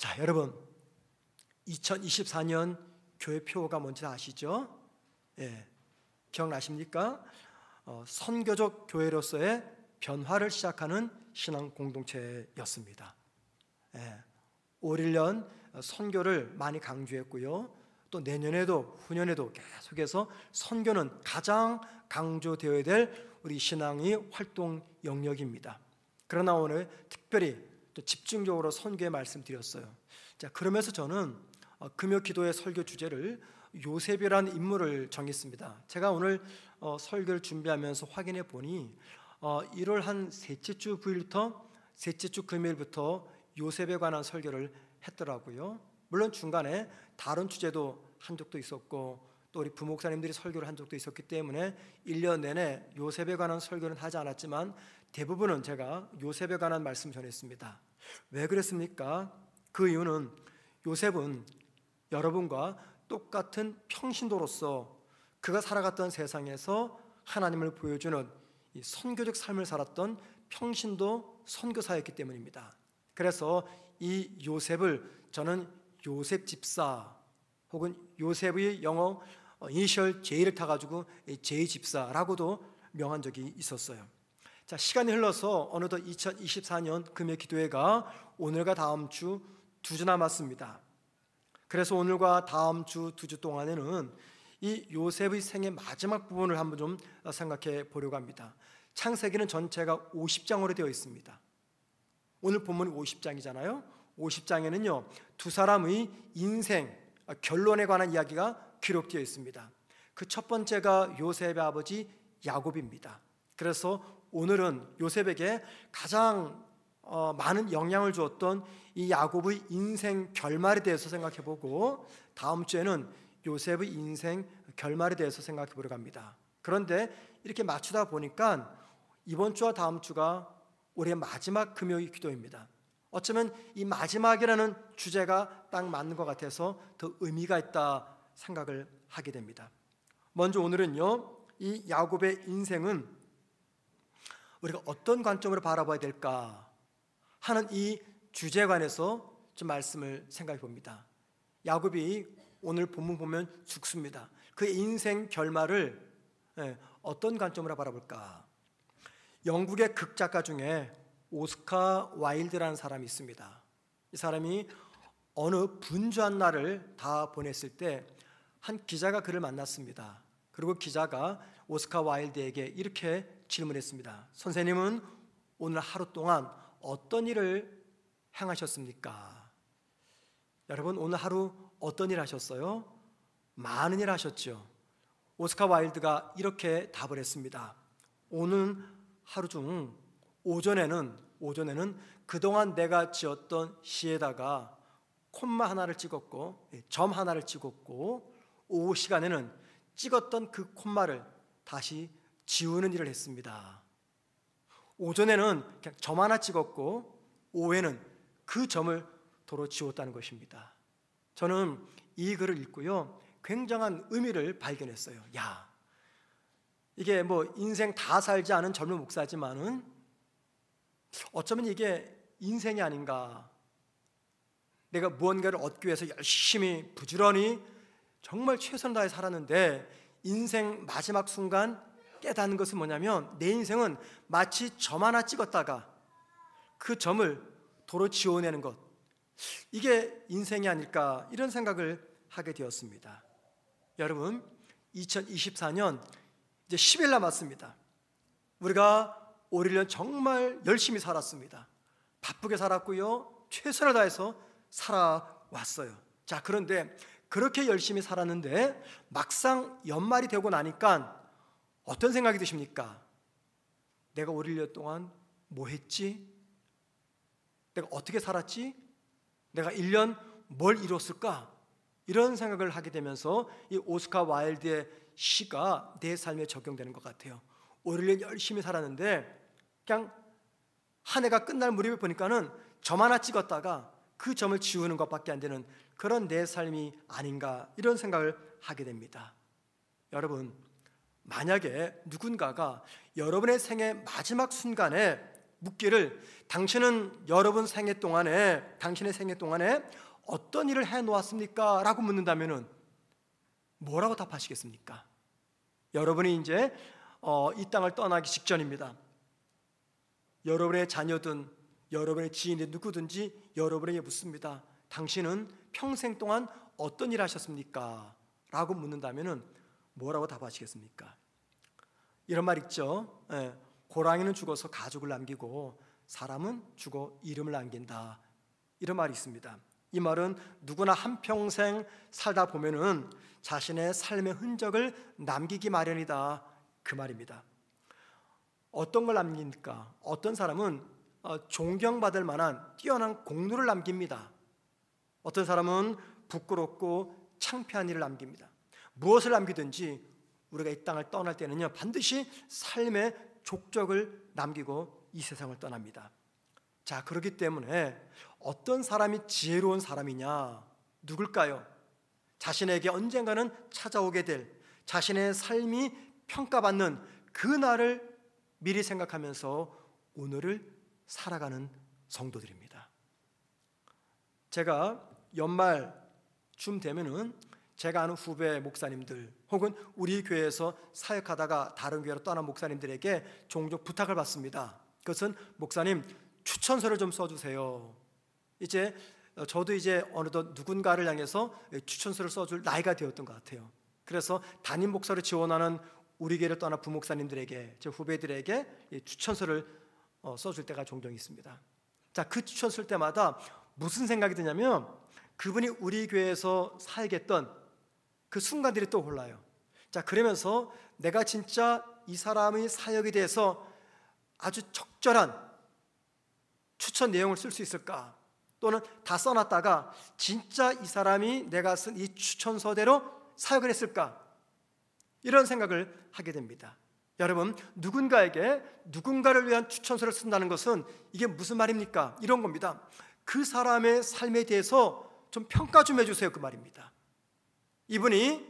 자, 여러분 2024년 교회표가 뭔지 아시죠? 예, 기억나십니까? 선교적 교회로서의 변화를 시작하는 신앙 공동체였습니다. 예, 올 1년 선교를 많이 강조했고요. 또 내년에도 후년에도 계속해서 선교는 가장 강조되어야 될 우리 신앙의 활동 영역입니다. 그러나 오늘 특별히 또 집중적으로 선교의 말씀드렸어요. 자, 그러면서 저는 금요 기도의 설교 주제를 요셉이라는 인물을 정했습니다. 제가 오늘 설교를 준비하면서 확인해 보니 1월 한 셋째 주 부일부터 셋째 주 금요일부터 요셉에 관한 설교를 했더라고요. 물론 중간에 다른 주제도 한 적도 있었고 또 우리 부목사님들이 설교를 한 적도 있었기 때문에 1년 내내 요셉에 관한 설교는 하지 않았지만 대부분은 제가 요셉에 관한 말씀 전했습니다. 왜 그랬습니까? 그 이유는 요셉은 여러분과 똑같은 평신도로서 그가 살아갔던 세상에서 하나님을 보여주는 이 선교적 삶을 살았던 평신도 선교사였기 때문입니다. 그래서 이 요셉을 저는 요셉 집사 혹은 요셉의 영어 이니셜 J를 타가지고 J 집사라고도 명한 적이 있었어요. 자, 시간이 흘러서 어느덧 2024년 금요 기도회가 오늘과 다음 주 2주 남았습니다. 그래서 오늘과 다음 주 2주 동안에는 이 요셉의 생의 마지막 부분을 한번 좀 생각해 보려고 합니다. 창세기는 전체가 50장으로 되어 있습니다. 오늘 본문이 50장이잖아요. 50장에는요 두 사람의 인생 결론에 관한 이야기가 기록되어 있습니다. 그 첫 번째가 요셉의 아버지 야곱입니다. 그래서 오늘은 요셉에게 가장 많은 영향을 주었던 이 야곱의 인생 결말에 대해서 생각해보고 다음 주에는 요셉의 인생 결말에 대해서 생각해보려고 합니다. 그런데 이렇게 맞추다 보니까 이번 주와 다음 주가 올해 마지막 금요일 기도입니다. 어쩌면 이 마지막이라는 주제가 딱 맞는 것 같아서 더 의미가 있다 생각을 하게 됩니다. 먼저 오늘은요 이 야곱의 인생은 우리가 어떤 관점으로 바라봐야 될까 하는 이 주제에 관해서 좀 말씀을 생각해 봅니다. 야곱이 오늘 본문 보면 죽습니다. 그 인생 결말을 어떤 관점으로 바라볼까? 영국의 극작가 중에 오스카 와일드라는 사람이 있습니다. 이 사람이 어느 분주한 날을 다 보냈을 때 한 기자가 그를 만났습니다. 그리고 기자가 오스카 와일드에게 이렇게 질문했습니다. 선생님은 오늘 하루 동안 어떤 일을 행하셨습니까? 여러분 오늘 하루 어떤 일 하셨어요? 많은 일 하셨죠. 오스카 와일드가 이렇게 답을 했습니다. 오늘 하루 중 오전에는 그동안 내가 지었던 시에다가 콤마 하나를 찍었고 점 하나를 찍었고 오후 시간에는 찍었던 그 콤마를 다시 지우는 일을 했습니다. 오전에는 그냥 점 하나 찍었고 오후에는 그 점을 도로 지웠다는 것입니다. 저는 이 글을 읽고요 굉장한 의미를 발견했어요. 야, 이게 뭐 인생 다 살지 않은 젊은 목사지만은 어쩌면 이게 인생이 아닌가. 내가 무언가를 얻기 위해서 열심히 부지런히 정말 최선을 다해 살았는데 인생 마지막 순간 깨닫는 것은 뭐냐면 내 인생은 마치 점 하나 찍었다가 그 점을 도로 지워내는 것, 이게 인생이 아닐까 이런 생각을 하게 되었습니다. 여러분 2024년 이제 10일 남았습니다. 우리가 올 1년 정말 열심히 살았습니다. 바쁘게 살았고요 최선을 다해서 살아왔어요. 자, 그런데 그렇게 열심히 살았는데 막상 연말이 되고 나니까 어떤 생각이 드십니까? 내가 올 1년 동안 뭐 했지? 내가 어떻게 살았지? 내가 1년 뭘 이뤘을까? 이런 생각을 하게 되면서 이 오스카 와일드의 시가 내 삶에 적용되는 것 같아요. 올 1년 열심히 살았는데 그냥 한 해가 끝날 무렵에 보니까는 점 하나 찍었다가 그 점을 지우는 것밖에 안 되는 그런 내 삶이 아닌가 이런 생각을 하게 됩니다. 여러분 만약에 누군가가 여러분의 생의 마지막 순간에 묻기를 당신은 당신의 생애 동안에 어떤 일을 해놓았습니까? 라고 묻는다면 뭐라고 답하시겠습니까? 여러분이 이제 이 땅을 떠나기 직전입니다. 여러분의 자녀든 여러분의 지인이 누구든지 여러분에게 묻습니다. 당신은 평생 동안 어떤 일 하셨습니까? 라고 묻는다면 뭐라고 답하시겠습니까? 이런 말 있죠. 고랑이는 죽어서 가족을 남기고 사람은 죽어 이름을 남긴다. 이런 말이 있습니다. 이 말은 누구나 한평생 살다 보면은 자신의 삶의 흔적을 남기기 마련이다, 그 말입니다. 어떤 걸 남깁니까? 어떤 사람은 존경받을 만한 뛰어난 공로를 남깁니다. 어떤 사람은 부끄럽고 창피한 일을 남깁니다. 무엇을 남기든지 우리가 이 땅을 떠날 때는요, 반드시 삶의 족적을 남기고 이 세상을 떠납니다. 자, 그렇기 때문에 어떤 사람이 지혜로운 사람이냐? 누굴까요? 자신에게 언젠가는 찾아오게 될 자신의 삶이 평가받는 그 날을 미리 생각하면서 오늘을 살아가는 성도들입니다. 제가 연말쯤 되면은 제가 아는 후배 목사님들 혹은 우리 교회에서 사역하다가 다른 교회로 떠난 목사님들에게 종종 부탁을 받습니다. 그것은 목사님 추천서를 좀 써주세요. 이제 저도 이제 어느덧 누군가를 향해서 추천서를 써줄 나이가 되었던 것 같아요. 그래서 담임 목사로 지원하는 우리 교회를 떠난 부목사님들에게, 제 후배들에게 추천서를 써줄 때가 종종 있습니다. 자, 그 추천 쓸 때마다 무슨 생각이 드냐면 그분이 우리 교회에서 사역했던 그 순간들이 떠올라요. 자, 그러면서 내가 진짜 이 사람의 사역에 대해서 아주 적절한 추천 내용을 쓸 수 있을까? 또는 다 써놨다가 진짜 이 사람이 내가 쓴 이 추천서대로 사역을 했을까? 이런 생각을 하게 됩니다. 여러분, 누군가를 위한 추천서를 쓴다는 것은 이게 무슨 말입니까? 이런 겁니다. 그 사람의 삶에 대해서 좀 평가 좀 해주세요, 그 말입니다. 이분이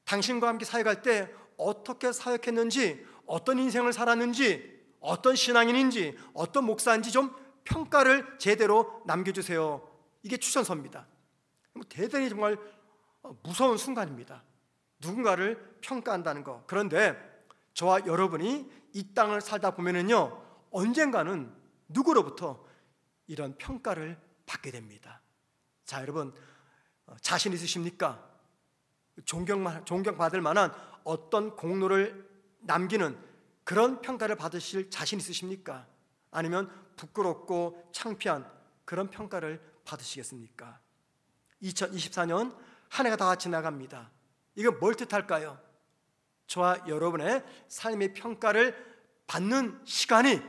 당신과 함께 사역할 때 어떻게 사역했는지, 어떤 인생을 살았는지, 어떤 신앙인인지, 어떤 목사인지 좀 평가를 제대로 남겨주세요. 이게 추천서입니다. 대단히 정말 무서운 순간입니다. 누군가를 평가한다는 거. 그런데 저와 여러분이 이 땅을 살다 보면은요, 언젠가는 누구로부터 이런 평가를 받게 됩니다. 자, 여러분, 자신 있으십니까? 존경받을 만한 어떤 공로를 남기는 그런 평가를 받으실 자신 있으십니까? 아니면 부끄럽고 창피한 그런 평가를 받으시겠습니까? 2024년 한 해가 다 지나갑니다. 이거 뭘 뜻할까요? 저와 여러분의 삶의 평가를 받는 시간이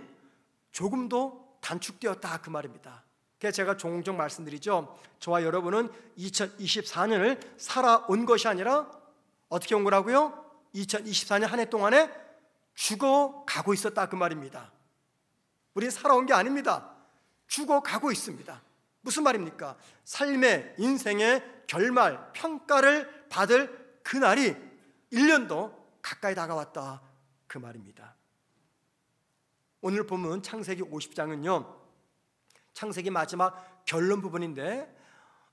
조금도 단축되었다, 그 말입니다. 그래서 제가 종종 말씀드리죠. 저와 여러분은 2024년을 살아온 것이 아니라 어떻게 온 거라고요? 2024년 한 해 동안에 죽어가고 있었다, 그 말입니다. 우리 살아온 게 아닙니다. 죽어가고 있습니다. 무슨 말입니까? 삶의 인생의 결말, 평가를 받을 그날이 1년도 가까이 다가왔다, 그 말입니다. 오늘 본문 창세기 50장은요 창세기 마지막 결론 부분인데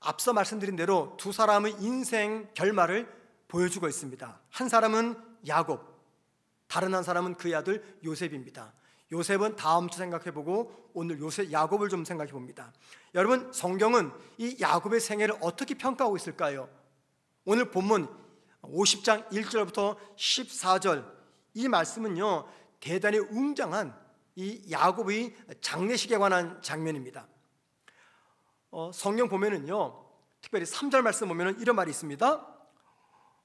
앞서 말씀드린 대로 두 사람의 인생 결말을 보여주고 있습니다. 한 사람은 야곱, 다른 한 사람은 그의 아들 요셉입니다. 요셉은 다음 주 생각해보고 오늘 야곱을 좀 생각해봅니다. 여러분, 성경은 이 야곱의 생애를 어떻게 평가하고 있을까요? 오늘 본문 50장 1절부터 14절 이 말씀은요 대단히 웅장한 이 야곱의 장례식에 관한 장면입니다. 성경 보면은요 특별히 3절 말씀 보면은 이런 말이 있습니다.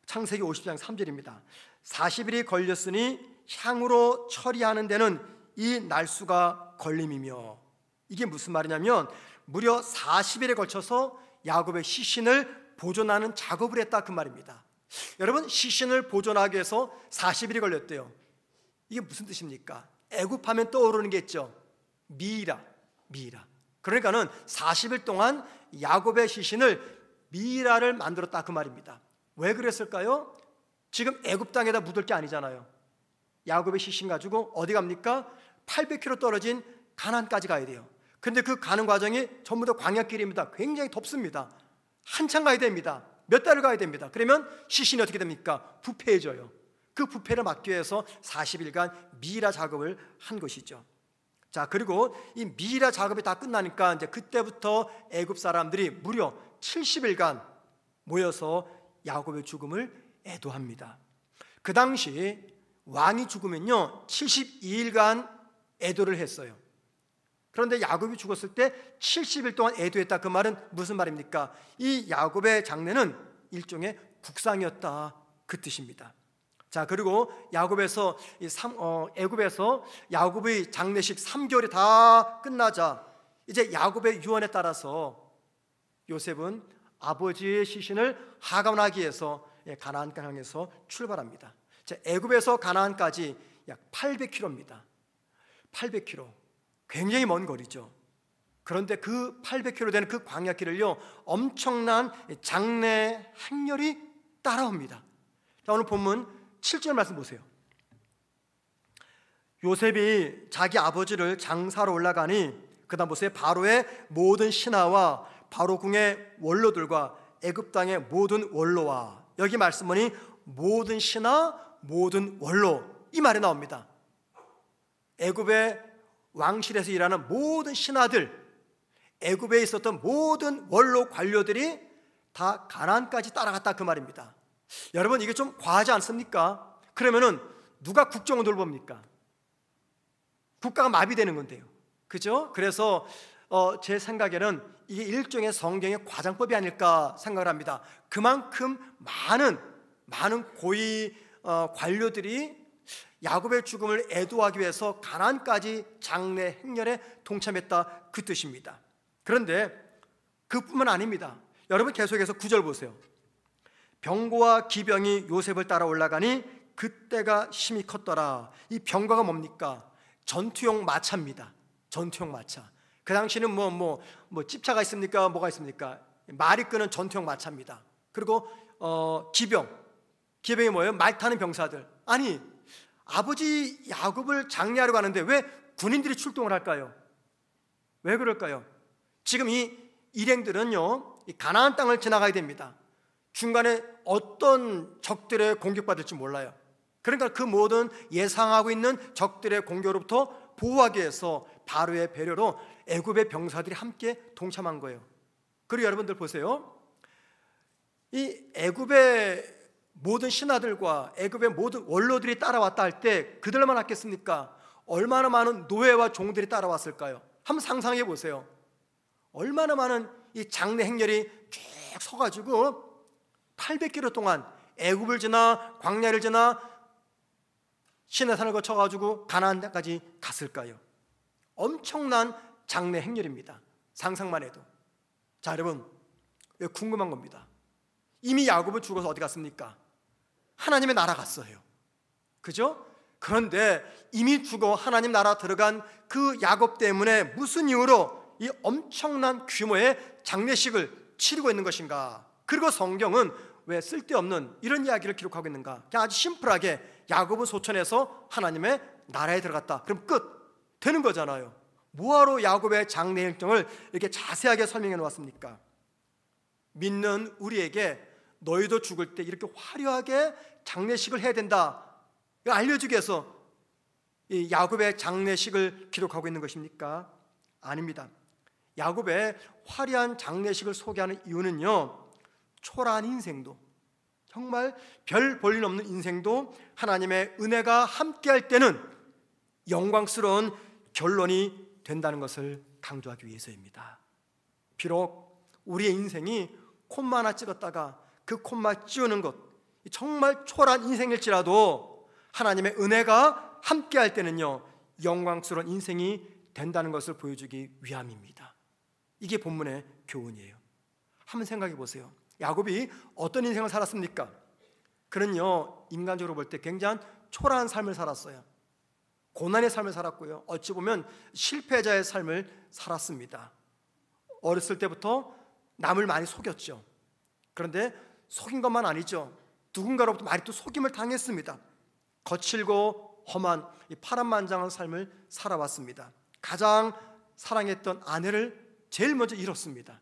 창세기 50장 3절입니다. 40일이 걸렸으니 향으로 처리하는 데는 이 날수가 걸림이며, 이게 무슨 말이냐면 무려 40일에 걸쳐서 야곱의 시신을 보존하는 작업을 했다, 그 말입니다. 여러분, 시신을 보존하기 위해서 40일이 걸렸대요. 이게 무슨 뜻입니까? 애굽하면 떠오르는 게 있죠. 미이라. 그러니까는 40일 동안 야곱의 시신을 미이라를 만들었다, 그 말입니다. 왜 그랬을까요? 지금 애굽 땅에다 묻을 게 아니잖아요. 야곱의 시신 가지고 어디 갑니까? 800km 떨어진 가나안까지 가야 돼요. 그런데 그 가는 과정이 전부 다 광야길입니다. 굉장히 덥습니다. 한참 가야 됩니다. 몇 달을 가야 됩니다. 그러면 시신이 어떻게 됩니까? 부패해져요. 그 부패를 막기 위해서 40일간 미이라 작업을 한 것이죠. 자, 그리고 이 미이라 작업이 다 끝나니까 이제 그때부터 애굽 사람들이 무려 70일간 모여서 야곱의 죽음을 애도합니다. 그 당시 왕이 죽으면요 72일간 애도를 했어요. 그런데 야곱이 죽었을 때 70일 동안 애도했다. 그 말은 무슨 말입니까? 이 야곱의 장례는 일종의 국상이었다, 그 뜻입니다. 자, 그리고 야곱에서 애굽에서 야곱의 장례식 3개월이 다 끝나자 이제 야곱의 유언에 따라서 요셉은 아버지의 시신을 하관하기 위해서 가나안을 향해서 출발합니다. 자, 애굽에서 가나안까지 약 800km입니다. 800km, 굉장히 먼 거리죠. 그런데 그 800km 되는 그 광야길을요 엄청난 장례 행렬이 따라옵니다. 자, 오늘 본문 7절 말씀 보세요. 요셉이 자기 아버지를 장사로 올라가니 그 다음 보세요. 바로의 모든 신하와 바로 궁의 원로들과 애굽 땅의 모든 원로와, 여기 말씀 보니 모든 신하, 모든 원로, 이 말이 나옵니다. 애굽의 왕실에서 일하는 모든 신하들, 애굽에 있었던 모든 원로 관료들이 다 가나안까지 따라갔다, 그 말입니다. 여러분, 이게 좀 과하지 않습니까? 그러면은 누가 국정을 돌봅니까? 국가가 마비되는 건데요, 그죠? 그래서 제 생각에는 이게 일종의 성경의 과장법이 아닐까 생각을 합니다. 그만큼 많은 고위 관료들이 야곱의 죽음을 애도하기 위해서 가나안까지 장례 행렬에 동참했다, 그 뜻입니다. 그런데 그뿐만 아닙니다. 여러분, 계속해서 9절 보세요. 병거와 기병이 요셉을 따라 올라가니 그때가 심히 컸더라. 이 병거가 뭡니까? 전투용 마차입니다. 전투용 마차. 그 당시는 뭐 찝차가 있습니까? 뭐가 있습니까? 말이 끄는 전투용 마차입니다. 그리고 기병이 뭐예요? 말 타는 병사들. 아니, 아버지 야곱을 장례하러 가는데 왜 군인들이 출동을 할까요? 왜 그럴까요? 지금 이 일행들은요 이 가나안 땅을 지나가야 됩니다. 중간에 어떤 적들의 공격받을지 몰라요. 그러니까 그 모든 예상하고 있는 적들의 공격으로부터 보호하기 위해서 바로의 배려로 애굽의 병사들이 함께 동참한 거예요. 그리고 여러분들 보세요. 이 애굽의 모든 신하들과 애굽의 모든 원로들이 따라왔다 할 때 그들만 왔겠습니까? 얼마나 많은 노예와 종들이 따라왔을까요? 한번 상상해 보세요. 얼마나 많은 이 장례 행렬이 쭉 서가지고 800km 동안 애굽을 지나 광야를 지나 시내산을 거쳐가지고 가나안까지 갔을까요? 엄청난 장례 행렬입니다. 상상만 해도. 자, 여러분, 궁금한 겁니다. 이미 야곱은 죽어서 어디 갔습니까? 하나님의 나라 갔어요. 그죠? 그런데 이미 죽어 하나님 나라 들어간 그 야곱 때문에 무슨 이유로 이 엄청난 규모의 장례식을 치르고 있는 것인가? 그리고 성경은 왜 쓸데없는 이런 이야기를 기록하고 있는가? 그냥 아주 심플하게 야곱은 소천에서 하나님의 나라에 들어갔다. 그럼 끝 되는 거잖아요. 뭐하러 야곱의 장례 일정을 이렇게 자세하게 설명해 놓았습니까? 믿는 우리에게 너희도 죽을 때 이렇게 화려하게 장례식을 해야 된다, 알려주기 위해서 이 야곱의 장례식을 기록하고 있는 것입니까? 아닙니다. 야곱의 화려한 장례식을 소개하는 이유는요, 초라한 인생도, 정말 별 볼일 없는 인생도 하나님의 은혜가 함께할 때는 영광스러운 결론이 된다는 것을 강조하기 위해서입니다. 비록 우리의 인생이 콤마 하나 찍었다가 그 콤마 찌우는 것 정말 초라한 인생일지라도 하나님의 은혜가 함께할 때는요 영광스러운 인생이 된다는 것을 보여주기 위함입니다. 이게 본문의 교훈이에요. 한번 생각해 보세요. 야곱이 어떤 인생을 살았습니까? 그는요 인간적으로 볼 때 굉장히 초라한 삶을 살았어요. 고난의 삶을 살았고요, 어찌 보면 실패자의 삶을 살았습니다. 어렸을 때부터 남을 많이 속였죠. 그런데 속인 것만 아니죠. 누군가로부터 많이 또 속임을 당했습니다. 거칠고 험한 이 파란만장한 삶을 살아왔습니다. 가장 사랑했던 아내를 제일 먼저 잃었습니다.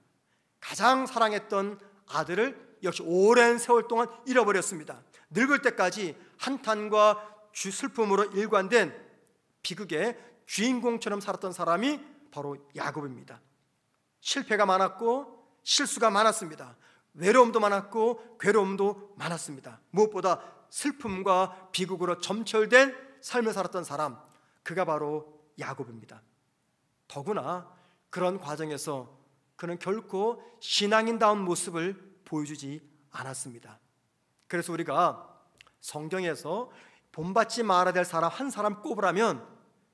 가장 사랑했던 아들을 역시 오랜 세월 동안 잃어버렸습니다. 늙을 때까지 한탄과 슬픔으로 일관된 비극의 주인공처럼 살았던 사람이 바로 야곱입니다. 실패가 많았고 실수가 많았습니다. 외로움도 많았고 괴로움도 많았습니다. 무엇보다 슬픔과 비극으로 점철된 삶을 살았던 사람, 그가 바로 야곱입니다. 더구나 그런 과정에서 그는 결코 신앙인다운 모습을 보여주지 않았습니다. 그래서 우리가 성경에서 본받지 말아야 될 사람 한 사람 꼽으라면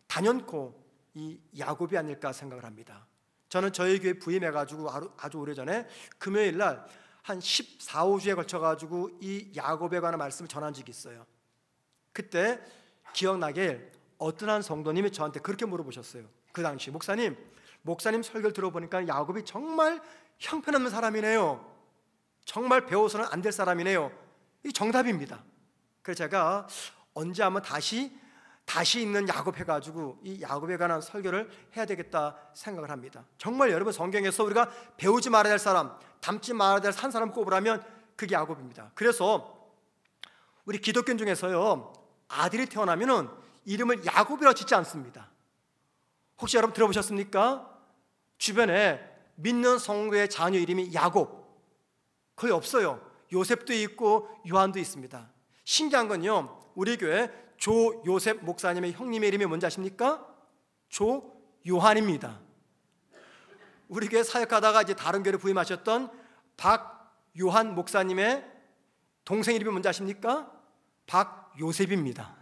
단연코 이 야곱이 아닐까 생각을 합니다. 저는 저희 교회 부임해가지고 아주 오래전에 금요일 날 한 14, 15주에 걸쳐가지고 이 야곱에 관한 말씀을 전한 적이 있어요. 그때 기억나게 어떤 한 성도님이 저한테 그렇게 물어보셨어요. 그 당시 목사님 설교를 들어보니까 야곱이 정말 형편없는 사람이네요. 정말 배워서는 안 될 사람이네요. 이 정답입니다. 그래서 제가 언제 한번 다시 있는 야곱 해가지고 이 야곱에 관한 설교를 해야 되겠다 생각을 합니다. 정말 여러분 성경에서 우리가 배우지 말아야 될 사람, 닮지 말아야 될 한 사람 꼽으라면 그게 야곱입니다. 그래서 우리 기독교 중에서요, 아들이 태어나면은 이름을 야곱이라고 짓지 않습니다. 혹시 여러분 들어보셨습니까? 주변에 믿는 성도의 자녀 이름이 야곱 거의 없어요. 요셉도 있고 요한도 있습니다. 신기한 건요, 우리 교회 조요셉 목사님의 형님의 이름이 뭔지 아십니까? 조요한입니다. 우리 교회 사역하다가 이제 다른 교회를 부임하셨던 박요한 목사님의 동생 이름이 뭔지 아십니까? 박요셉입니다.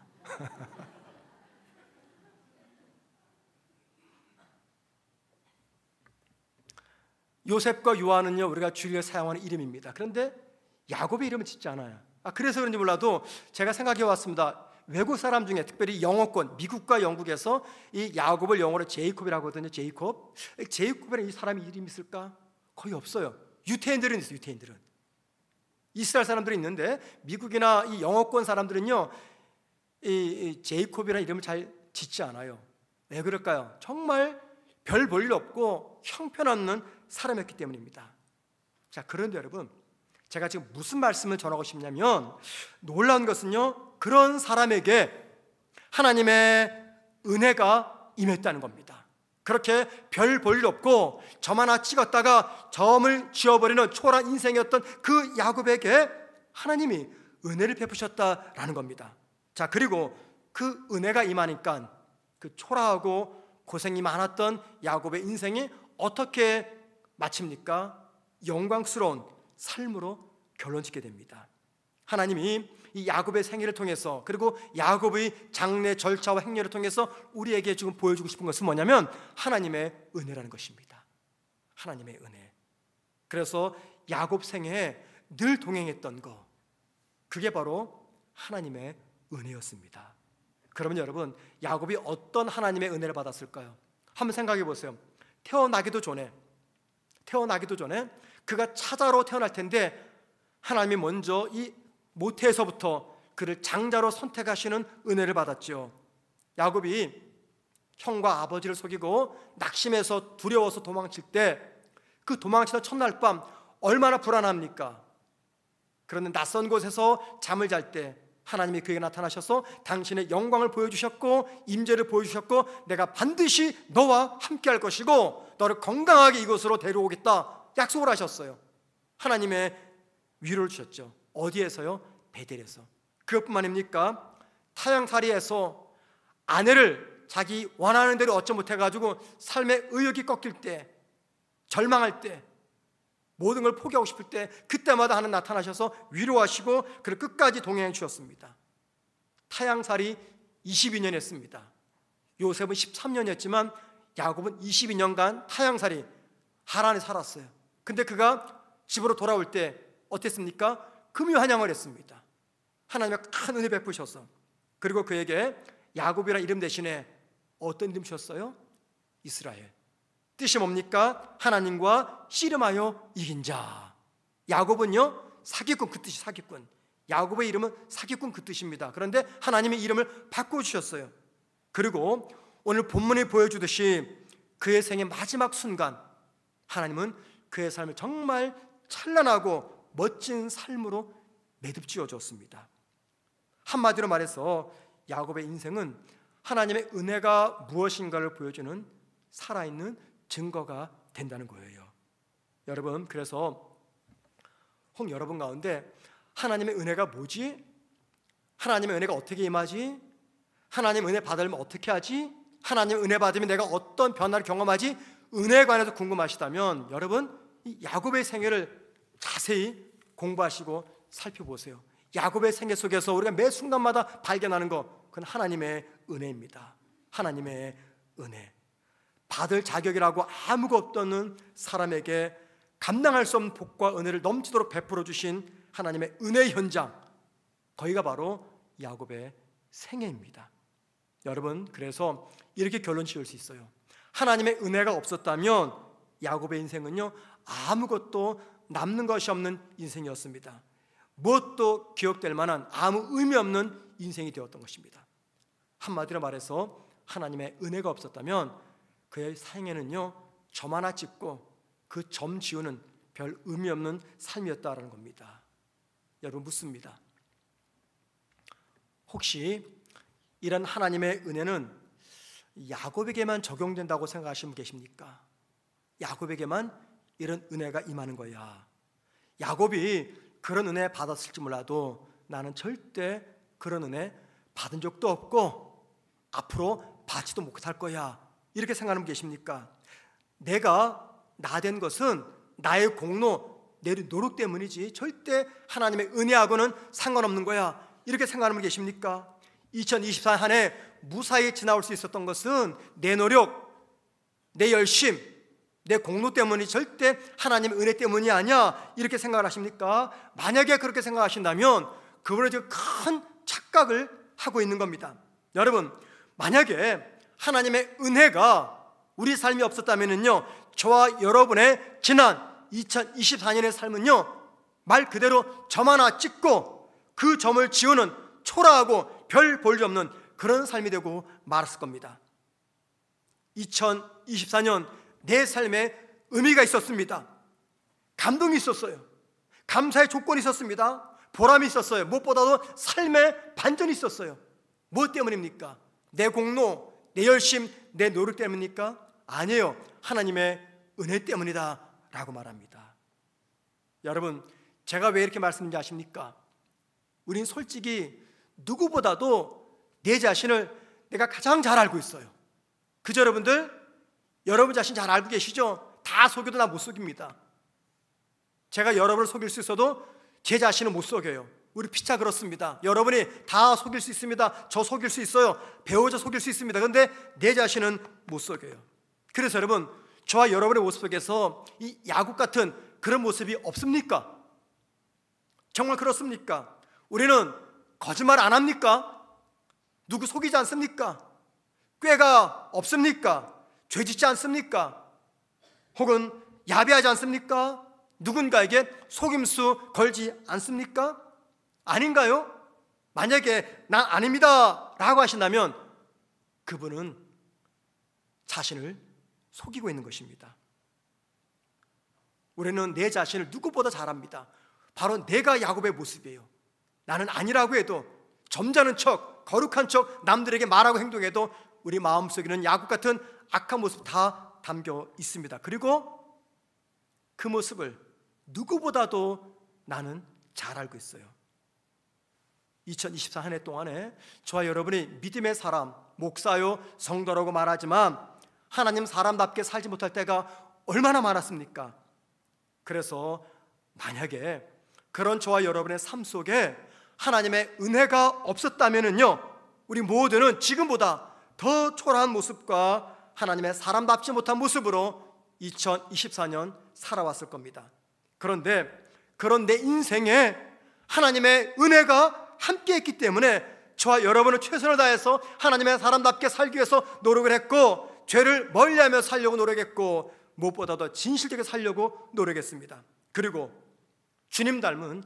요셉과 요한은요, 우리가 주일에 사용하는 이름입니다. 그런데 야곱의 이름은 짓지 않아요. 그래서 그런지 몰라도 제가 생각해 왔습니다. 외국 사람 중에 특별히 영어권, 미국과 영국에서 이 야곱을 영어로 제이콥이라고 하거든요. 제이콥이라는 이 사람이 이름이 있을까? 거의 없어요. 유태인들은 있어요. 유태인들은 이스라엘 사람들이 있는데 미국이나 이 영어권 사람들은요, 이 제이콥이라는 이름을 잘 짓지 않아요. 왜 그럴까요? 정말 별 볼 일 없고 형편없는 사람이었기 때문입니다. 자, 그런데 여러분, 제가 지금 무슨 말씀을 전하고 싶냐면, 놀라운 것은요, 그런 사람에게 하나님의 은혜가 임했다는 겁니다. 그렇게 별 볼 일 없고 점 하나 찍었다가 점을 지어버리는 초라한 인생이었던 그 야곱에게 하나님이 은혜를 베푸셨다라는 겁니다. 자, 그리고 그 은혜가 임하니까 그 초라하고 고생이 많았던 야곱의 인생이 어떻게 마칩니까? 영광스러운 삶으로 결론짓게 됩니다. 하나님이 이 야곱의 생애를 통해서, 그리고 야곱의 장래 절차와 행렬을 통해서 우리에게 지금 보여주고 싶은 것은 뭐냐면 하나님의 은혜라는 것입니다. 하나님의 은혜. 그래서 야곱 생애에 늘 동행했던 것, 그게 바로 하나님의 은혜였습니다. 그러면 여러분, 야곱이 어떤 하나님의 은혜를 받았을까요? 한번 생각해 보세요. 태어나기도 전에 그가 차자로 태어날 텐데 하나님이 먼저 이 모태에서부터 그를 장자로 선택하시는 은혜를 받았죠. 야곱이 형과 아버지를 속이고 낙심해서 두려워서 도망칠 때, 그 도망치던 첫날 밤 얼마나 불안합니까? 그런데 낯선 곳에서 잠을 잘 때 하나님이 그에게 나타나셔서 당신의 영광을 보여주셨고 임재를 보여주셨고, 내가 반드시 너와 함께할 것이고 너를 건강하게 이곳으로 데려오겠다 약속을 하셨어요. 하나님의 위로를 주셨죠. 어디에서요? 베델에서. 그것뿐만 아닙니까? 타향살이에서 아내를 자기 원하는 대로 얻지 못해가지고 삶의 의욕이 꺾일 때, 절망할 때, 모든 걸 포기하고 싶을 때, 그때마다 하나님 나타나셔서 위로하시고 그를 끝까지 동행해 주셨습니다. 타향살이 22년 했습니다. 요셉은 13년이었지만 야곱은 22년간 타향살이 하란에 살았어요. 근데 그가 집으로 돌아올 때 어땠습니까? 금유환영을 했습니다. 하나님의 큰 은혜 베푸셔서. 그리고 그에게 야곱이라는 이름 대신에 어떤 이름 주셨어요? 이스라엘. 뜻이 뭡니까? 하나님과 씨름하여 이긴 자. 야곱은요, 사기꾼, 그 뜻이 사기꾼. 야곱의 이름은 사기꾼 그 뜻입니다. 그런데 하나님의 이름을 바꿔주셨어요. 그리고 오늘 본문이 보여주듯이 그의 생의 마지막 순간 하나님은 그의 삶을 정말 찬란하고 멋진 삶으로 매듭지어 줬습니다. 한마디로 말해서 야곱의 인생은 하나님의 은혜가 무엇인가를 보여주는 살아있는 증거가 된다는 거예요. 여러분, 그래서 혹 여러분 가운데 하나님의 은혜가 뭐지? 하나님의 은혜가 어떻게 임하지? 하나님 은혜 받으면 어떻게 하지? 하나님 은혜 받으면 내가 어떤 변화를 경험하지? 은혜에 관해서 궁금하시다면 여러분, 이 야곱의 생애를 자세히 공부하시고 살펴보세요. 야곱의 생애 속에서 우리가 매 순간마다 발견하는 것, 그건 하나님의 은혜입니다. 하나님의 은혜. 받을 자격이라고 아무것도 없던 사람에게 감당할 수 없는 복과 은혜를 넘치도록 베풀어 주신 하나님의 은혜의 현장, 거기가 바로 야곱의 생애입니다. 여러분, 그래서 이렇게 결론 지을 수 있어요. 하나님의 은혜가 없었다면 야곱의 인생은요, 아무것도 남는 것이 없는 인생이었습니다. 무엇도 기억될 만한 아무 의미 없는 인생이 되었던 것입니다. 한마디로 말해서 하나님의 은혜가 없었다면 그의 생애는요, 점 하나 찍고 그 점 지우는 별 의미 없는 삶이었다라는 겁니다. 여러분, 묻습니다. 혹시 이런 하나님의 은혜는 야곱에게만 적용된다고 생각하시는 분 계십니까? 야곱에게만 이런 은혜가 임하는 거야. 야곱이 그런 은혜 받았을지 몰라도 나는 절대 그런 은혜 받은 적도 없고 앞으로 받지도 못할 거야, 이렇게 생각하는 분 계십니까? 내가 나 된 것은 나의 공로, 내 노력 때문이지 절대 하나님의 은혜하고는 상관없는 거야, 이렇게 생각하는 분 계십니까? 2024 한 해 무사히 지나올 수 있었던 것은 내 노력, 내 열심, 내 공로 때문이 절대 하나님의 은혜 때문이 아니야, 이렇게 생각을 하십니까? 만약에 그렇게 생각하신다면 그분은 지금 큰 착각을 하고 있는 겁니다. 여러분, 만약에 하나님의 은혜가 우리 삶이 없었다면요, 저와 여러분의 지난 2024년의 삶은요, 말 그대로 점 하나 찍고 그 점을 지우는 초라하고 별 볼일 없는 그런 삶이 되고 말았을 겁니다. 2024년 내 삶에 의미가 있었습니다. 감동이 있었어요. 감사의 조건이 있었습니다. 보람이 있었어요. 무엇보다도 삶의 반전이 있었어요. 무엇 때문입니까? 내 공로, 내 열심, 내 노력 때문입니까? 아니에요. 하나님의 은혜 때문이다 라고 말합니다. 여러분, 제가 왜 이렇게 말씀드리는지 아십니까? 우린 솔직히 누구보다도 내 자신을 내가 가장 잘 알고 있어요. 그죠 여러분들? 여러분 자신 잘 알고 계시죠? 다 속여도 나 못 속입니다. 제가 여러분을 속일 수 있어도 제 자신은 못 속여요. 우리 피차 그렇습니다. 여러분이 다 속일 수 있습니다. 저 속일 수 있어요. 배우자 속일 수 있습니다. 그런데 내 자신은 못 속여요. 그래서 여러분, 저와 여러분의 모습 속에서 이 야곱 같은 그런 모습이 없습니까? 정말 그렇습니까? 우리는 거짓말 안 합니까? 누구 속이지 않습니까? 꾀가 없습니까? 죄 짓지 않습니까? 혹은 야비하지 않습니까? 누군가에게 속임수 걸지 않습니까? 아닌가요? 만약에 난 아닙니다 라고 하신다면 그분은 자신을 속이고 있는 것입니다. 우리는 내 자신을 누구보다 잘 압니다. 바로 내가 야곱의 모습이에요. 나는 아니라고 해도, 점잖은 척, 거룩한 척 남들에게 말하고 행동해도 우리 마음속에는 야곱 같은 악한 모습 다 담겨 있습니다. 그리고 그 모습을 누구보다도 나는 잘 알고 있어요. 2024 한 해 동안에 저와 여러분이 믿음의 사람, 목사요, 성도라고 말하지만 하나님 사람답게 살지 못할 때가 얼마나 많았습니까? 그래서 만약에 그런 저와 여러분의 삶 속에 하나님의 은혜가 없었다면요, 우리 모두는 지금보다 더 초라한 모습과 하나님의 사람답지 못한 모습으로 2024년 살아왔을 겁니다. 그런데 그런 내 인생에 하나님의 은혜가 함께했기 때문에 저와 여러분은 최선을 다해서 하나님의 사람답게 살기 위해서 노력을 했고, 죄를 멀리하며 살려고 노력했고, 무엇보다도 진실되게 살려고 노력했습니다. 그리고 주님 닮은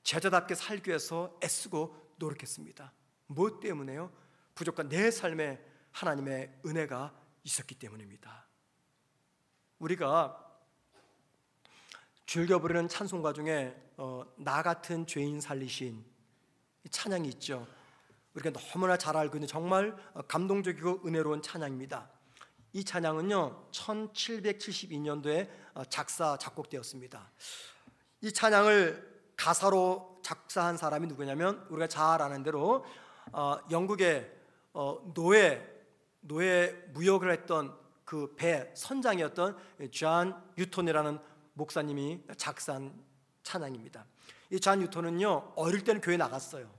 제자답게 살기 위해서 애쓰고 노력했습니다. 무엇 때문에요? 부족한 내 삶에 하나님의 은혜가 있었기 때문입니다. 우리가 즐겨 부르는 찬송가 중에 나 같은 죄인 살리신 찬양이 있죠. 우리가 너무나 잘 알고 있는 정말 감동적이고 은혜로운 찬양입니다. 이 찬양은요 1772년도에 작사 작곡되었습니다. 이 찬양을 가사로 작사한 사람이 누구냐면 우리가 잘 아는 대로 영국의 노예 무역을 했던 그 배 선장이었던 존 뉴턴이라는 목사님이 작사한 찬양입니다. 이 존 뉴턴은요 어릴 때는 교회 나갔어요.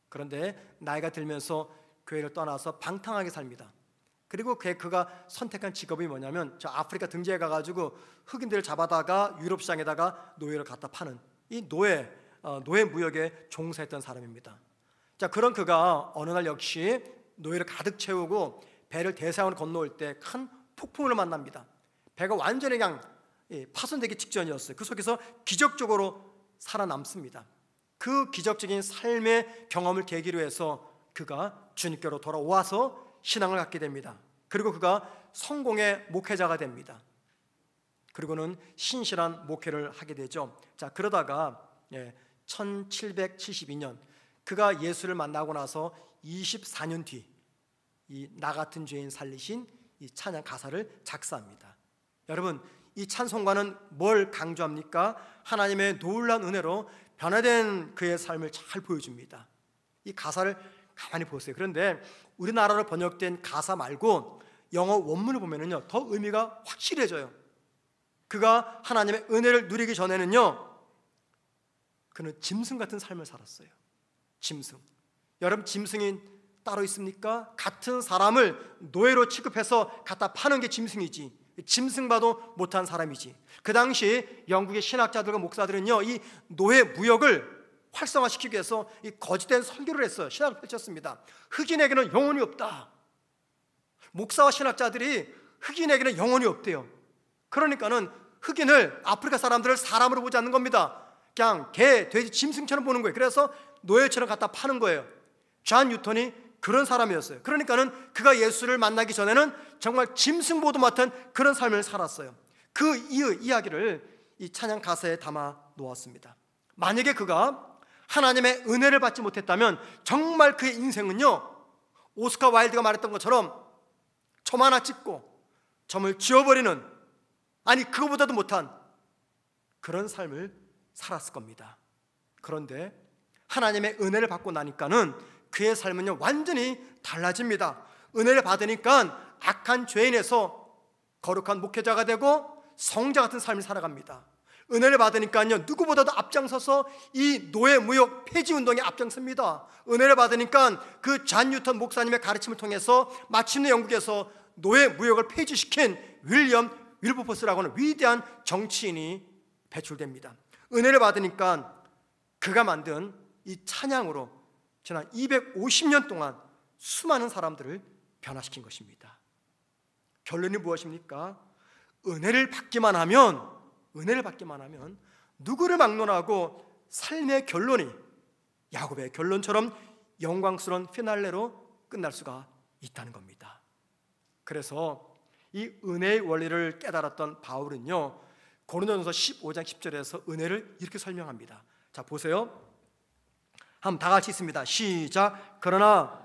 그런데 나이가 들면서 교회를 떠나서 방탕하게 삽니다. 그리고 그가 선택한 직업이 뭐냐면 저 아프리카 등지에 가가지고 흑인들을 잡아다가 유럽 시장에다가 노예를 갖다 파는 이 노예 무역에 종사했던 사람입니다. 자, 그런 그가 어느 날 역시 노예를 가득 채우고 배를 대서양으로 건너올 때 큰 폭풍을 만납니다. 배가 완전히 그냥 파손되기 직전이었어요. 그 속에서 기적적으로 살아남습니다. 그 기적적인 삶의 경험을 계기로 해서 그가 주님께로 돌아와서 신앙을 갖게 됩니다. 그리고 그가 성공의 목회자가 됩니다. 그리고는 신실한 목회를 하게 되죠. 자, 그러다가 1772년 그가 예수를 만나고 나서 24년 뒤 이 나 같은 죄인 살리신 이 찬양 가사를 작사합니다. 여러분, 이 찬송가는 뭘 강조합니까? 하나님의 놀라운 은혜로 변화된 그의 삶을 잘 보여줍니다. 이 가사를 가만히 보세요. 그런데 우리나라로 번역된 가사 말고 영어 원문을 보면은요 더 의미가 확실해져요. 그가 하나님의 은혜를 누리기 전에는요 그는 짐승 같은 삶을 살았어요. 짐승. 여러분, 짐승이 따로 있습니까? 같은 사람을 노예로 취급해서 갖다 파는 게 짐승이지, 짐승봐도 못한 사람이지. 그 당시 영국의 신학자들과 목사들은요 이 노예 무역을 활성화시키기 위해서 이 거짓된 설교를 했어요. 신학을 펼쳤습니다. 흑인에게는 영혼이 없다. 목사와 신학자들이 흑인에게는 영혼이 없대요. 그러니까는 흑인을, 아프리카 사람들을 사람으로 보지 않는 겁니다. 그냥 개, 돼지, 짐승처럼 보는 거예요. 그래서 노예처럼 갖다 파는 거예요. 존 뉴턴이 그런 사람이었어요. 그러니까는 그가 예수를 만나기 전에는 정말 짐승보도 못한 그런 삶을 살았어요. 그 이야기를 이 찬양 가사에 담아 놓았습니다. 만약에 그가 하나님의 은혜를 받지 못했다면 정말 그의 인생은요 오스카 와일드가 말했던 것처럼 점 하나 찍고 점을 지워버리는, 아니 그거보다도 못한 그런 삶을 살았을 겁니다. 그런데 하나님의 은혜를 받고 나니까는 그의 삶은요 완전히 달라집니다. 은혜를 받으니까 악한 죄인에서 거룩한 목회자가 되고 성자 같은 삶을 살아갑니다. 은혜를 받으니까요 누구보다도 앞장서서 이 노예 무역 폐지 운동에 앞장섭니다. 은혜를 받으니까 그 존 뉴턴 목사님의 가르침을 통해서 마침내 영국에서 노예 무역을 폐지시킨 윌리엄 윌버포스라고 하는 위대한 정치인이 배출됩니다. 은혜를 받으니까 그가 만든 이 찬양으로 지난 250년 동안 수많은 사람들을 변화시킨 것입니다. 결론이 무엇입니까? 은혜를 받기만 하면 누구를 막론하고 삶의 결론이 야곱의 결론처럼 영광스러운 피날레로 끝날 수가 있다는 겁니다. 그래서 이 은혜의 원리를 깨달았던 바울은요 고린도전서 15장 10절에서 은혜를 이렇게 설명합니다. 자, 보세요. 한번 다 같이 있습니다. 시작. 그러나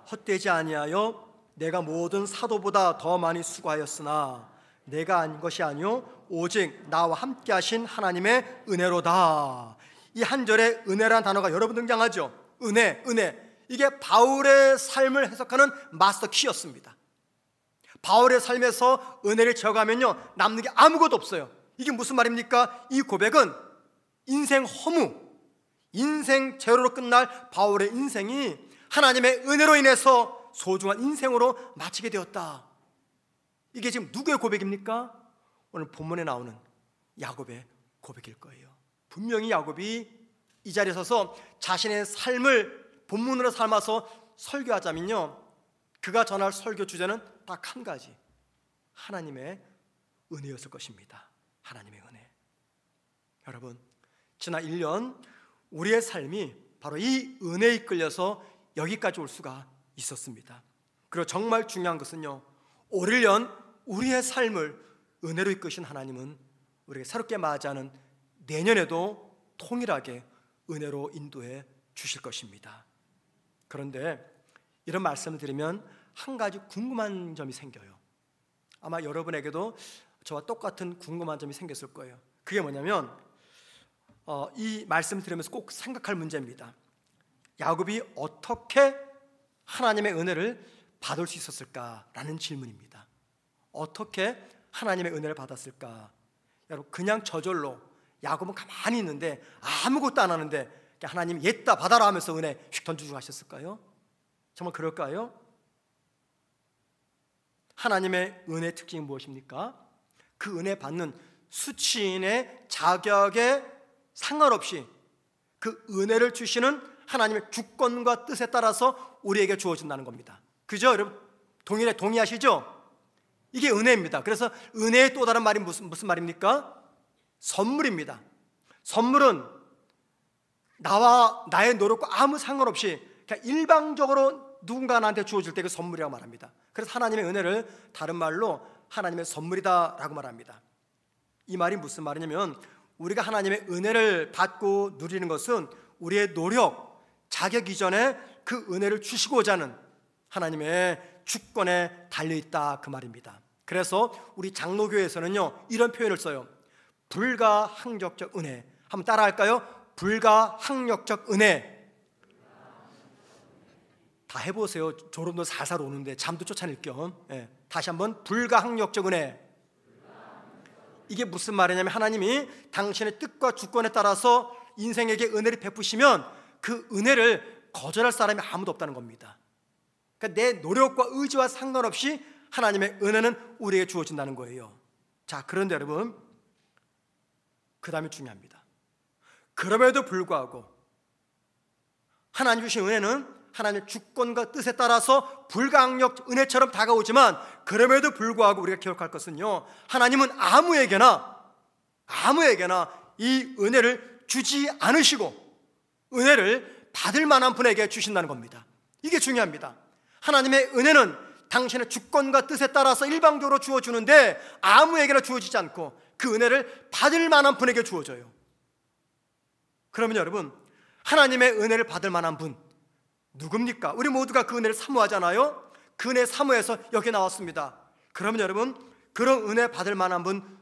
헛되지 아니하여 내가 모든 사도보다 더 많이 수고하였으나 내가 한 것이 아니요 오직 나와 함께 하신 하나님의 은혜로다. 이 한 절에 은혜라는 단어가 여러 번 등장하죠. 은혜. 이게 바울의 삶을 해석하는 마스터 키였습니다. 바울의 삶에서 은혜를 적으면요 남는 게 아무것도 없어요. 이게 무슨 말입니까? 이 고백은 인생 허무, 인생 제로로 끝날 바울의 인생이 하나님의 은혜로 인해서 소중한 인생으로 마치게 되었다. 이게 지금 누구의 고백입니까? 오늘 본문에 나오는 야곱의 고백일 거예요. 분명히 야곱이 이 자리에 서서 자신의 삶을 본문으로 삼아서 설교하자면요 그가 전할 설교 주제는 딱 한 가지, 하나님의 은혜였을 것입니다. 하나님의 은혜. 여러분, 지난 1년 우리의 삶이 바로 이 은혜에 이끌려서 여기까지 올 수가 있었습니다. 그리고 정말 중요한 것은요, 올 1년 우리의 삶을 은혜로 이끄신 하나님은 우리에게 새롭게 맞이하는 내년에도 통일하게 은혜로 인도해 주실 것입니다. 그런데 이런 말씀을 드리면 한 가지 궁금한 점이 생겨요. 아마 여러분에게도 저와 똑같은 궁금한 점이 생겼을 거예요. 그게 뭐냐면 이 말씀을 들으면서 꼭 생각할 문제입니다. 야곱이 어떻게 하나님의 은혜를 받을 수 있었을까라는 질문입니다. 어떻게 하나님의 은혜를 받았을까? 여러분, 그냥 저절로 야곱은 가만히 있는데 아무것도 안 하는데 하나님 옛다 받아라 하면서 은혜 휙 던져주고 하셨을까요? 정말 그럴까요? 하나님의 은혜의 특징이 무엇입니까? 그 은혜 받는 수치인의 자격에 상관없이 그 은혜를 주시는 하나님의 주권과 뜻에 따라서 우리에게 주어진다는 겁니다. 그죠? 여러분 동의하시죠? 이게 은혜입니다. 그래서 은혜의 또 다른 말이 무슨 말입니까? 선물입니다. 선물은 나와 나의 노력과 아무 상관없이 그냥 일방적으로 누군가 나한테 주어질 때 그 선물이라고 말합니다. 그래서 하나님의 은혜를 다른 말로 하나님의 선물이다라고 말합니다. 이 말이 무슨 말이냐면 우리가 하나님의 은혜를 받고 누리는 것은 우리의 노력, 자격 이전에 그 은혜를 주시고자 하는 하나님의 주권에 달려있다 그 말입니다. 그래서 우리 장로교회에서는요 이런 표현을 써요. 불가항력적 은혜. 한번 따라할까요? 불가항력적 은혜. 다 해보세요. 졸음도 살살 오는데 잠도 쫓아낼 겸. 다시 한번 불가항력적 은혜. 이게 무슨 말이냐면 하나님이 당신의 뜻과 주권에 따라서 인생에게 은혜를 베푸시면 그 은혜를 거절할 사람이 아무도 없다는 겁니다. 그러니까 내 노력과 의지와 상관없이 하나님의 은혜는 우리에게 주어진다는 거예요. 자, 그런데 여러분 그 다음에 중요합니다. 그럼에도 불구하고 하나님 주신 은혜는 하나님의 주권과 뜻에 따라서 불가항력 은혜처럼 다가오지만 그럼에도 불구하고 우리가 기억할 것은요 하나님은 아무에게나 이 은혜를 주지 않으시고 은혜를 받을 만한 분에게 주신다는 겁니다. 이게 중요합니다. 하나님의 은혜는 당신의 주권과 뜻에 따라서 일방적으로 주어주는데 아무에게나 주어지지 않고 그 은혜를 받을 만한 분에게 주어져요. 그러면 여러분 하나님의 은혜를 받을 만한 분 누굽니까? 우리 모두가 그 은혜를 사모하잖아요. 그 은혜 사모해서 여기 나왔습니다. 그러면 여러분 그런 은혜 받을 만한 분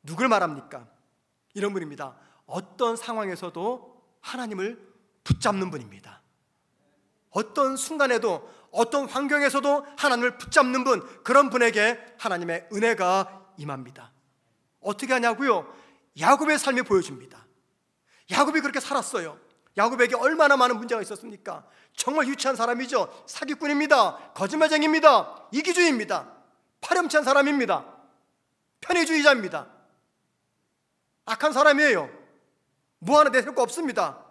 누굴 말합니까? 이런 분입니다. 어떤 상황에서도 하나님을 붙잡는 분입니다. 어떤 순간에도 어떤 환경에서도 하나님을 붙잡는 분, 그런 분에게 하나님의 은혜가 임합니다. 어떻게 하냐고요? 야곱의 삶이 보여줍니다. 야곱이 그렇게 살았어요. 야곱에게 얼마나 많은 문제가 있었습니까? 정말 유치한 사람이죠. 사기꾼입니다. 거짓말쟁이입니다. 이기주의입니다. 파렴치한 사람입니다. 편의주의자입니다. 악한 사람이에요. 뭐 하나 내세울 거 없습니다.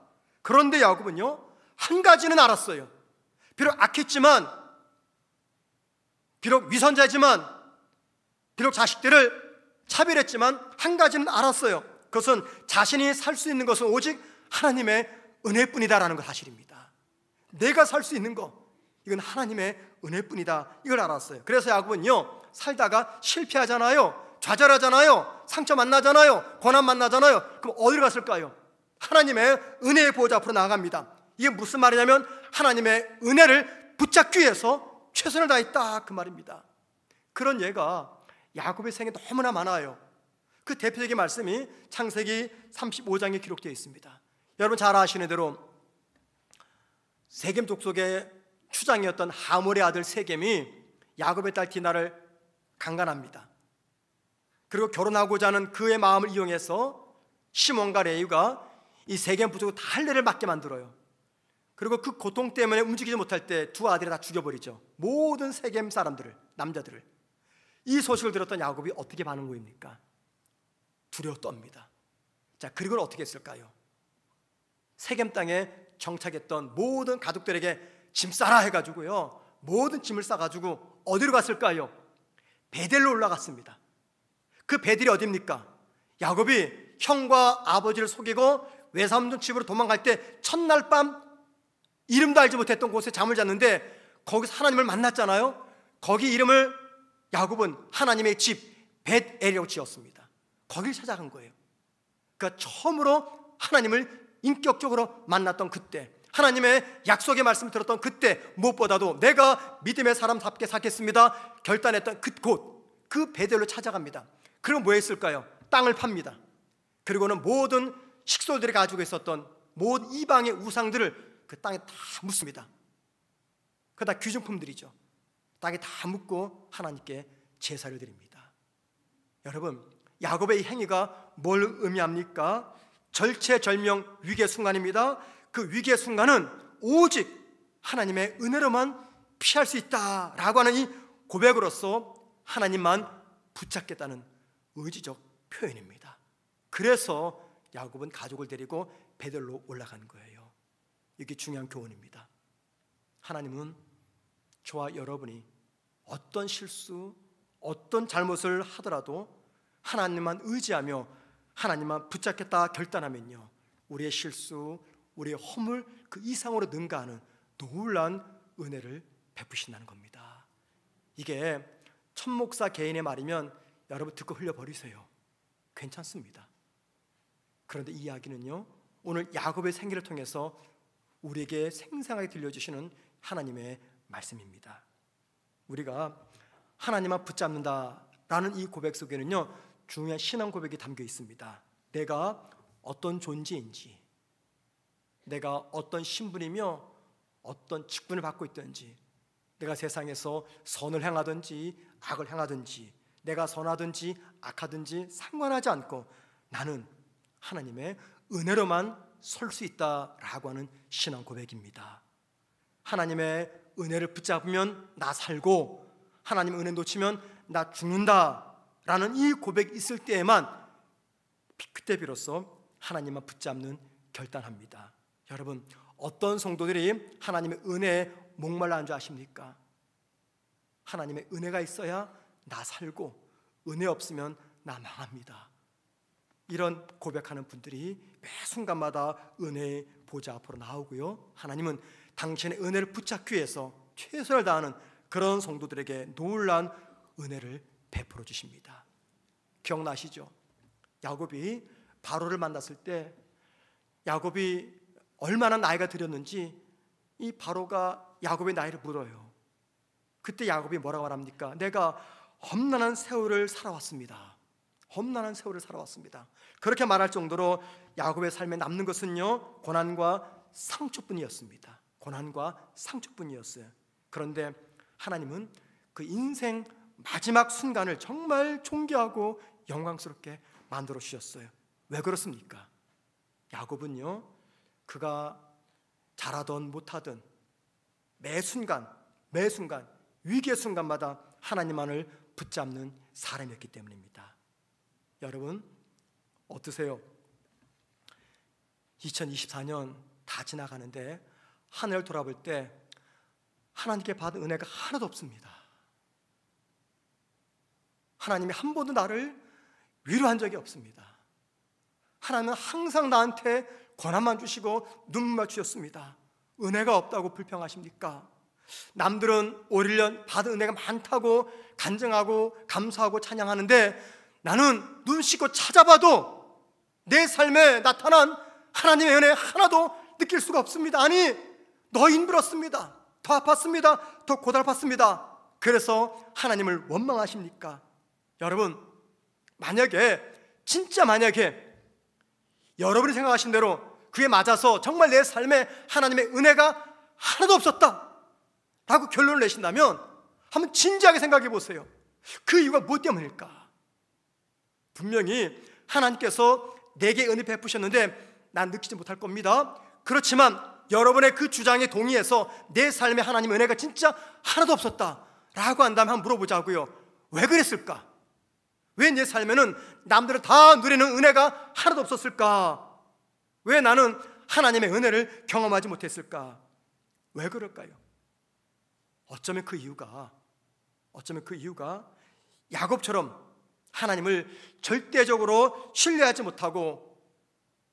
그런데 야곱은요 한 가지는 알았어요. 비록 악했지만, 비록 위선자지만, 비록 자식들을 차별했지만 한 가지는 알았어요. 그것은 자신이 살 수 있는 것은 오직 하나님의 은혜뿐이다라는 것 사실입니다. 내가 살 수 있는 것, 이건 하나님의 은혜뿐이다, 이걸 알았어요. 그래서 야곱은요 살다가 실패하잖아요, 좌절하잖아요, 상처 만나잖아요, 고난 만나잖아요. 그럼 어디로 갔을까요? 하나님의 은혜의 보좌 앞으로 나아갑니다. 이게 무슨 말이냐면 하나님의 은혜를 붙잡기 위해서 최선을 다했다 그 말입니다. 그런 예가 야곱의 생에 너무나 많아요. 그 대표적인 말씀이 창세기 35장에 기록되어 있습니다. 여러분 잘 아시는 대로 세겜 족속의 추장이었던 하몰의 아들 세겜이 야곱의 딸 디나를 강간합니다. 그리고 결혼하고자 하는 그의 마음을 이용해서 시몬과 레위가 이 세겜 부족을 다 할례를 맡게 만들어요. 그리고 그 고통 때문에 움직이지 못할 때 두 아들이 다 죽여버리죠. 모든 세겜 사람들을, 남자들을. 이 소식을 들었던 야곱이 어떻게 반응 보입니까? 두려워 떱니다. 자, 그리고 어떻게 했을까요? 세겜 땅에 정착했던 모든 가족들에게 짐 싸라 해가지고요 모든 짐을 싸가지고 어디로 갔을까요? 베델로 올라갔습니다. 그 베델이 어디입니까? 야곱이 형과 아버지를 속이고 외삼촌 집으로 도망갈 때 첫날 밤 이름도 알지 못했던 곳에 잠을 잤는데 거기서 하나님을 만났잖아요. 거기 이름을 야곱은 하나님의 집 벳엘이라고 지었습니다. 거길 찾아간 거예요. 그러니까 처음으로 하나님을 인격적으로 만났던 그때, 하나님의 약속의 말씀을 들었던 그때, 무엇보다도 내가 믿음의 사람답게 살겠습니다 결단했던 그곳, 그 벳엘로 찾아갑니다. 그럼 뭐 했을까요? 땅을 팝니다. 그리고는 모든 식솔들이 가지고 있었던 모든 이방의 우상들을 그 땅에 다 묻습니다. 그 다 귀중품들이죠. 땅에 다 묻고 하나님께 제사를 드립니다. 여러분, 야곱의 이 행위가 뭘 의미합니까? 절체절명 위기의 순간입니다. 그 위기의 순간은 오직 하나님의 은혜로만 피할 수 있다라고 하는 이 고백으로서 하나님만 붙잡겠다는 의지적 표현입니다. 그래서 야곱은 가족을 데리고 베델로 올라간 거예요. 이게 중요한 교훈입니다. 하나님은 저와 여러분이 어떤 실수, 어떤 잘못을 하더라도 하나님만 의지하며 하나님만 붙잡겠다 결단하면요, 우리의 실수, 우리의 허물 그 이상으로 능가하는 놀라운 은혜를 베푸신다는 겁니다. 이게 천목사 개인의 말이면 여러분 듣고 흘려버리세요. 괜찮습니다. 그런데 이 이야기는요, 오늘 야곱의 생애를 통해서 우리에게 생생하게 들려주시는 하나님의 말씀입니다. 우리가 하나님만 붙잡는다라는 이 고백 속에는요, 중요한 신앙 고백이 담겨 있습니다. 내가 어떤 존재인지, 내가 어떤 신분이며 어떤 직분을 받고 있든지, 내가 세상에서 선을 행하든지 악을 행하든지, 내가 선하든지 악하든지 상관하지 않고 나는 하나님의 은혜로만 설 수 있다라고 하는 신앙 고백입니다. 하나님의 은혜를 붙잡으면 나 살고 하나님의 은혜 놓치면 나 죽는다라는 이 고백이 있을 때에만 그때 비로소 하나님만 붙잡는 결단합니다. 여러분, 어떤 성도들이 하나님의 은혜에 목말라 하는 줄 아십니까? 하나님의 은혜가 있어야 나 살고 은혜 없으면 나 망합니다. 이런 고백하는 분들이 매 순간마다 은혜의 보좌 앞으로 나오고요, 하나님은 당신의 은혜를 붙잡기 위해서 최선을 다하는 그런 성도들에게 놀라운 은혜를 베풀어 주십니다. 기억나시죠? 야곱이 바로를 만났을 때 야곱이 얼마나 나이가 들었는지 이 바로가 야곱의 나이를 물어요. 그때 야곱이 뭐라고 말합니까? 내가 험난한 세월을 살아왔습니다. 험난한 세월을 살아왔습니다. 그렇게 말할 정도로 야곱의 삶에 남는 것은요, 고난과 상처뿐이었습니다. 고난과 상처뿐이었어요. 그런데 하나님은 그 인생 마지막 순간을 정말 존귀하고 영광스럽게 만들어 주셨어요. 왜 그렇습니까? 야곱은요, 그가 잘하든 못하든 매 순간 위기의 순간마다 하나님만을 붙잡는 사람이었기 때문입니다. 여러분 어떠세요? 2024년 다 지나가는데 하늘을 돌아볼 때 하나님께 받은 은혜가 하나도 없습니다. 하나님이 한 번도 나를 위로한 적이 없습니다. 하나님은 항상 나한테 권한만 주시고 눈물만 주셨습니다. 은혜가 없다고 불평하십니까? 남들은 올 1년 받은 은혜가 많다고 간증하고 감사하고 찬양하는데 나는 눈 씻고 찾아봐도 내 삶에 나타난 하나님의 은혜 하나도 느낄 수가 없습니다. 아니, 더 힘들었습니다. 더 아팠습니다. 더 고달팠습니다. 그래서 하나님을 원망하십니까? 여러분, 진짜 만약에 여러분이 생각하신 대로 그에 맞아서 정말 내 삶에 하나님의 은혜가 하나도 없었다 라고 결론을 내신다면 한번 진지하게 생각해 보세요. 그 이유가 무엇 때문일까? 분명히 하나님께서 내게 은혜 베푸셨는데 난 느끼지 못할 겁니다. 그렇지만 여러분의 그 주장에 동의해서 내 삶에 하나님의 은혜가 진짜 하나도 없었다 라고 한다면 한번 물어보자고요. 왜 그랬을까? 왜 내 삶에는 남들은 다 누리는 은혜가 하나도 없었을까? 왜 나는 하나님의 은혜를 경험하지 못했을까? 왜 그럴까요? 어쩌면 그 이유가 야곱처럼 하나님을 절대적으로 신뢰하지 못하고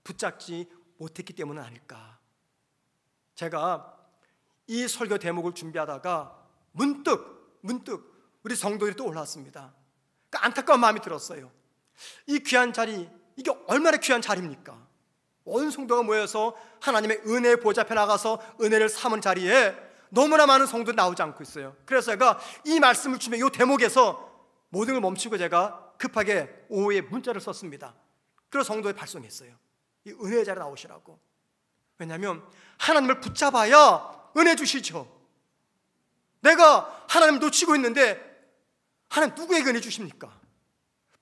붙잡지 못했기 때문은 아닐까? 제가 이 설교 대목을 준비하다가 문득 우리 성도들이 또 올라왔습니다. 그러니까 안타까운 마음이 들었어요. 이 귀한 자리, 이게 얼마나 귀한 자리입니까? 온 성도가 모여서 하나님의 은혜의 보좌 앞에 나가서 은혜를 삼은 자리에 너무나 많은 성도들이 나오지 않고 있어요. 그래서 제가 이 말씀을 준비한 이 대목에서 모든 걸 멈추고 제가 급하게 오후에 문자를 썼습니다. 그래서 성도에 발송했어요. 이 은혜의 자리에 나오시라고. 왜냐하면 하나님을 붙잡아야 은혜 주시죠. 내가 하나님을 놓치고 있는데 하나님 누구에게 은혜 주십니까?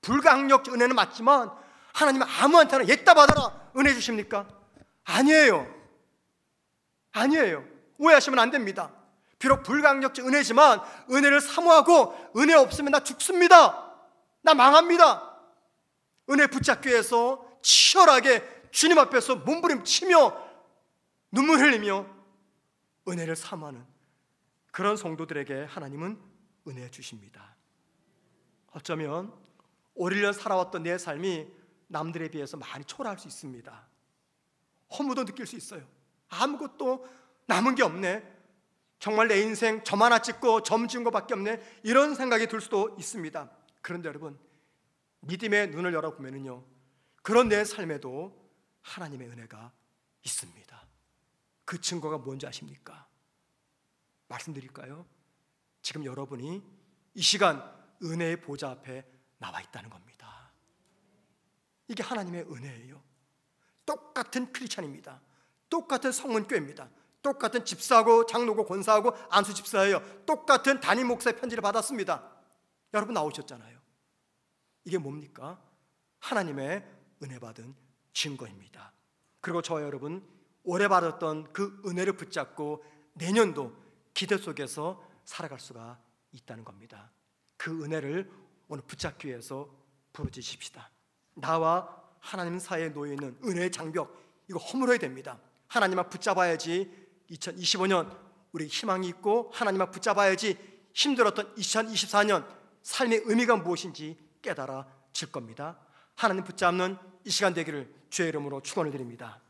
불가항력 은혜는 맞지만 하나님은 아무한테나 옛다 받아라 은혜 주십니까? 아니에요. 오해하시면 안 됩니다. 비록 불가항력적 은혜지만 은혜를 사모하고 은혜 없으면 나 죽습니다. 나 망합니다. 은혜 붙잡기 위해서 치열하게 주님 앞에서 몸부림치며 눈물 흘리며 은혜를 사모하는 그런 성도들에게 하나님은 은혜 주십니다. 어쩌면 올 1년 살아왔던 내 삶이 남들에 비해서 많이 초라할 수 있습니다. 허무도 느낄 수 있어요. 아무것도 남은 게 없네. 정말 내 인생 점 하나 찍고 점 지은 것밖에 없네. 이런 생각이 들 수도 있습니다. 그런데 여러분, 믿음의 눈을 열어보면요, 그런 내 삶에도 하나님의 은혜가 있습니다. 그 증거가 뭔지 아십니까? 말씀드릴까요? 지금 여러분이 이 시간 은혜의 보좌 앞에 나와 있다는 겁니다. 이게 하나님의 은혜예요. 똑같은 크리스찬입니다. 똑같은 성문교회입니다. 똑같은 집사하고 장로고 권사하고 안수 집사예요. 똑같은 담임 목사의 편지를 받았습니다. 여러분 나오셨잖아요. 이게 뭡니까? 하나님의 은혜 받은 증거입니다. 그리고 저와 여러분 올해 받았던 그 은혜를 붙잡고 내년도 기대 속에서 살아갈 수가 있다는 겁니다. 그 은혜를 오늘 붙잡기 위해서 부르짖읍시다. 나와 하나님 사이에 놓여있는 은혜의 장벽, 이거 허물어야 됩니다. 하나님만 붙잡아야지 2025년 우리 희망이 있고 하나님만 붙잡아야지 힘들었던 2024년 삶의 의미가 무엇인지 깨달아질 겁니다. 하나님 붙잡는 이 시간 되기를 주의 이름으로 축원을 드립니다.